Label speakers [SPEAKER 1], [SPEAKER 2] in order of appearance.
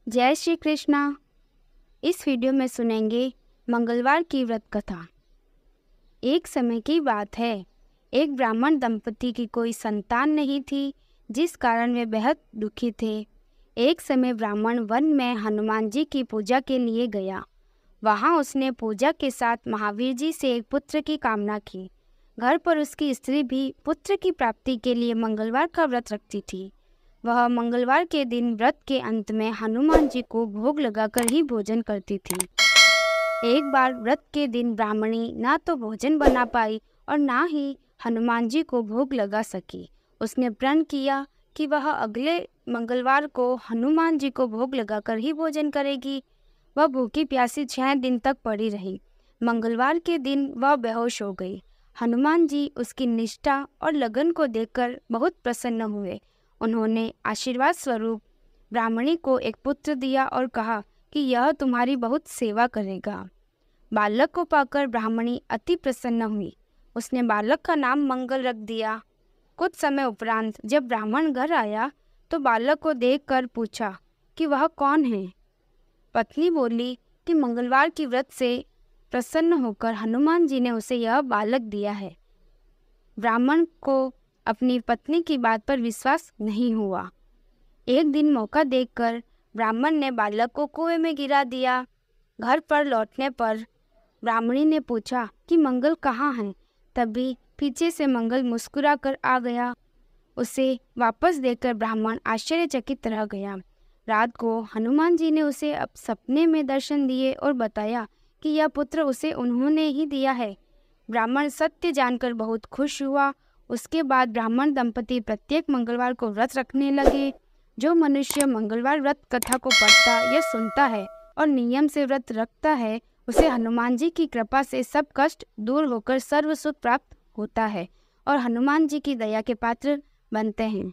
[SPEAKER 1] जय श्री कृष्णा। इस वीडियो में सुनेंगे मंगलवार की व्रत कथा। एक समय की बात है, एक ब्राह्मण दंपति की कोई संतान नहीं थी, जिस कारण वे बेहद दुखी थे। एक समय ब्राह्मण वन में हनुमान जी की पूजा के लिए गया। वहाँ उसने पूजा के साथ महावीर जी से एक पुत्र की कामना की। घर पर उसकी स्त्री भी पुत्र की प्राप्ति के लिए मंगलवार का व्रत रखती थी। वह मंगलवार के दिन व्रत के अंत में हनुमान जी को भोग लगाकर ही भोजन करती थी। एक बार व्रत के दिन ब्राह्मणी ना तो भोजन बना पाई और ना ही हनुमान जी को भोग लगा सकी। उसने प्रण किया कि वह अगले मंगलवार को हनुमान जी को भोग लगाकर ही भोजन करेगी। वह भूखी प्यासी 6 दिन तक पड़ी रही। मंगलवार के दिन वह बेहोश हो गई। हनुमान जी उसकी निष्ठा और लगन को देखकर बहुत प्रसन्न हुए। उन्होंने आशीर्वाद स्वरूप ब्राह्मणी को एक पुत्र दिया और कहा कि यह तुम्हारी बहुत सेवा करेगा। बालक को पाकर ब्राह्मणी अति प्रसन्न हुई। उसने बालक का नाम मंगल रख दिया। कुछ समय उपरांत जब ब्राह्मण घर आया तो बालक को देखकर पूछा कि वह कौन है। पत्नी बोली कि मंगलवार की व्रत से प्रसन्न होकर हनुमान जी ने उसे यह बालक दिया है। ब्राह्मण को अपनी पत्नी की बात पर विश्वास नहीं हुआ। एक दिन मौका देखकर ब्राह्मण ने बालक को कुएं में गिरा दिया। घर पर लौटने पर ब्राह्मणी ने पूछा कि मंगल कहाँ है। तभी पीछे से मंगल मुस्कुराकर आ गया। उसे वापस देखकर ब्राह्मण आश्चर्यचकित रह गया। रात को हनुमान जी ने उसे अब सपने में दर्शन दिए और बताया कि यह पुत्र उसे उन्होंने ही दिया है। ब्राह्मण सत्य जानकर बहुत खुश हुआ। उसके बाद ब्राह्मण दंपति प्रत्येक मंगलवार को व्रत रखने लगे। जो मनुष्य मंगलवार व्रत कथा को पढ़ता या सुनता है और नियम से व्रत रखता है, उसे हनुमान जी की कृपा से सब कष्ट दूर होकर सर्व सुख प्राप्त होता है और हनुमान जी की दया के पात्र बनते हैं।